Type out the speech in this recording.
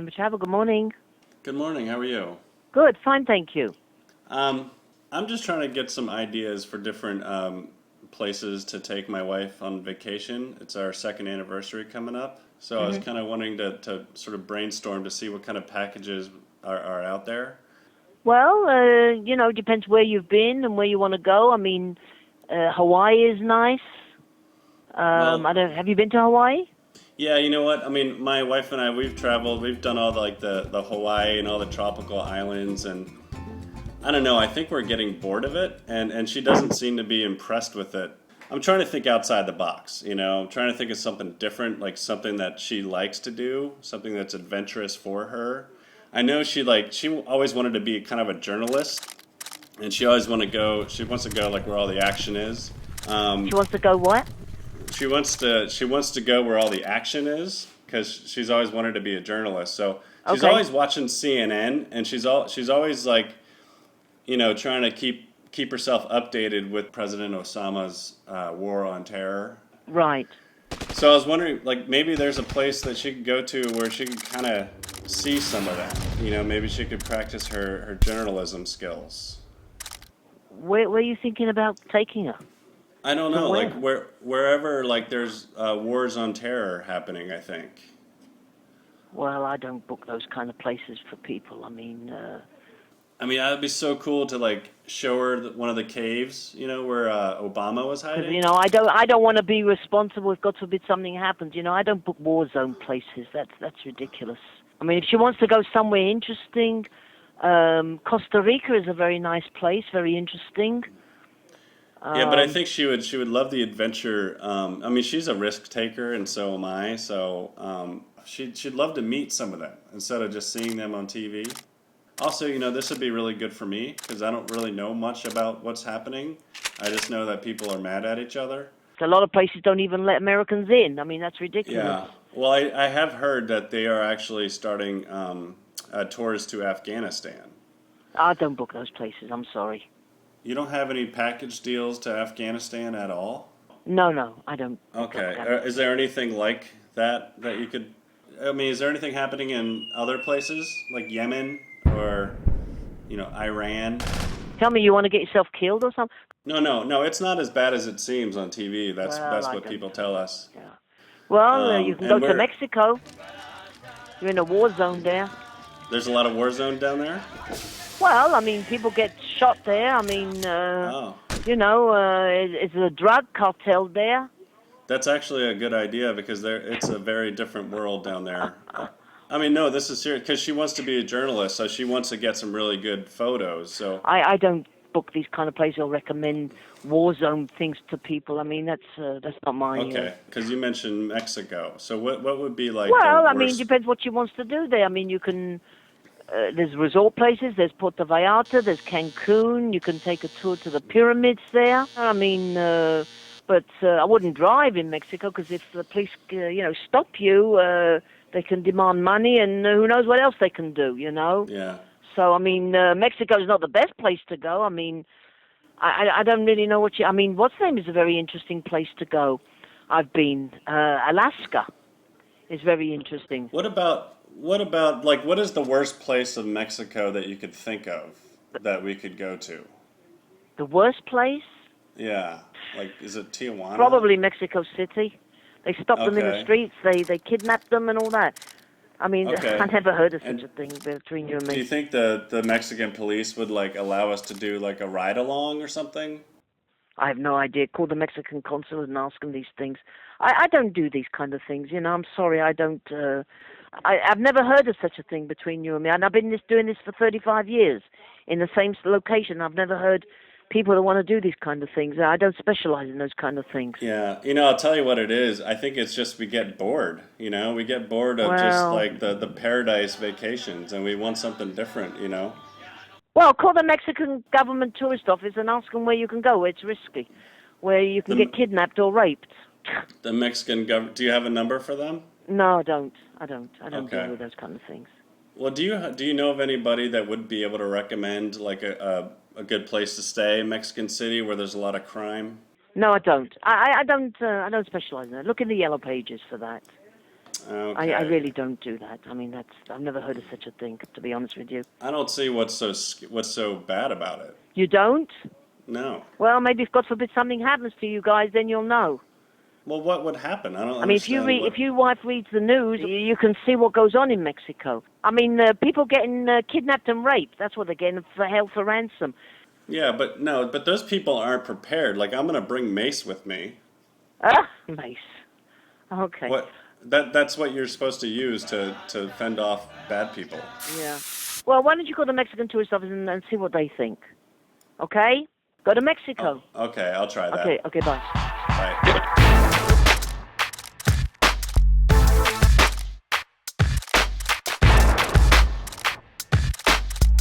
Travel, good morning. Good morning. How are you? Good, fine, thank you. Um, I'm just trying to get some ideas for different places to take my wife on vacation. It's our second anniversary coming up, so I was hmm kind of wanting to sort of brainstorm to see what kind of packages are out there. Well, depends where you've been and where you want to go. I mean, Hawaii is nice. Well, I don't. Have you been to Hawaii? yeah, you know what? I mean, my wife and I, we've traveled, we've done all the Hawaii and all the tropical islands, and I don't know. I think we're getting bored of it, and she doesn't seem to be impressed with it. I'm trying to think outside the box, you know. I'm trying to think of something different, like something that she likes to do, something that's adventurous for her. I know she always wanted to be kind of a journalist, and she always want to go. She wants to go like where all the action is. She Um, wants to go what? she wants to go where all the action is because she's always wanted to be a journalist. So she's Okay, always watching CNN, and she's always like trying to keep herself updated with President Osama's war on terror. right. So I was wondering, like, maybe there's a place that she could go to where she could kind of see some of that. Maybe she could practice her journalism skills. Where are you thinking about taking her? I don't To know, like where? wherever like there's wars on terror happening. I think. Well, I don't book those kind of places for people. I mean, that'd be so cool to like show her one of the caves, where Obama was Because hiding. I don't want to be responsible if God forbid something happens. I don't book war zone places. That's ridiculous. I mean, if she wants to go somewhere interesting, Costa Rica is a very nice place, very interesting. Yeah, but I Um, think she would love the adventure. I mean, she's a risk taker, and so am I. So she'd love to meet some of them instead of just seeing them on TV. Also, this would be really good for me because I don't really know much about what's happening. I just know that people are mad at each other. a lot of places don't even let Americans in. I mean, that's ridiculous. Yeah. Well, I have heard that they are actually starting tours to Afghanistan. I don't book those places. I'm sorry. You don't have any package deals to Afghanistan at all? No, no, I don't book Okay. Afghanistan. Is there anything like that you could? I mean, is there anything happening in other places like Yemen or Iran? Tell me, you want to get yourself killed or something? No, no, no. It's not as bad as it seems on TV. That's Well, that's I what don't. people tell us. Yeah. Well, you can go And to we're Mexico. You're in a war zone there. there's a lot of war zone down there. Well, I mean, people get shot there. I mean, Oh, is a drug cartel there? that's actually a good idea because it's a very different world down there. I mean, no, this is serious because she wants to be a journalist, so she wants to get some really good photos. So I don't book these kind of places or recommend war zone things to people. I mean, that's not my. okay, because you mentioned Mexico. So what would be like the Well, I mean, worst? depends what she wants to do there. I mean, you can. There's resort places. There's Puerto Vallarta. There's Cancun. You can take a tour to the pyramids there. I mean, but I wouldn't drive in Mexico because if the police, stop you, they can demand money, and who knows what else they can do. Yeah. So I mean, Mexico is not the best place to go. I mean, I don't really know what you. I mean, what's name is a very interesting place to go. I've been. Alaska is very interesting. What about like what is the worst place of Mexico that you could think of that we could go to? The worst place. Yeah. Like is it Tijuana? Probably Mexico City. They stopped them in the Okay. streets. They kidnapped them and all that. I mean, I Okay. never heard of such And a thing between you and do you me. think the Mexican police would like allow us to do like a ride along or something? I have no idea. Call the Mexican consulate and ask them these things. I don't do these kind of things. I'm sorry. I don't. I've never heard of such a thing between you and me. And I've been doing this for 35 years in the same location. I've never heard people that want to do these kind of things. I don't specialize in those kind of things. Yeah, I'll tell you what it is. I think it's just we get bored, We get bored of just Well, like the paradise vacations and we want something different. Well, call the Mexican government tourist office and ask them where you can go, where it's risky, where you can get The kidnapped or raped. the Mexican government, do you have a number for them? No, I don't. I don't. I don't deal Okay. with those kind of things. Well, do you know of anybody that would be able to recommend like a good place to stay in Mexican City where there's a lot of crime? No, I don't. I don't. I don't specialize in that. Look in the yellow pages for that. Okay. I really don't do that. I mean, I've never heard of such a thing, to be honest with you. I don't see what's so bad about it. You don't? No. Well, maybe if God forbid something happens to you guys, then you'll know. Well, what would happen? I don't I mean, if understand what. if your wife reads the news, you can see what goes on in Mexico. I mean, people getting kidnapped and raped. That's what they're getting for held for ransom. Yeah, but no, but those people aren't prepared. Like I'm gonna bring mace with me. Ah, nice. Okay. What? That's what you're supposed to use to fend off bad people. Yeah. Well, why don't you call the Mexican tourist office and see what they think? Okay? Go to Oh, Mexico. okay, I'll try Okay. that. Okay. Bye. Bye.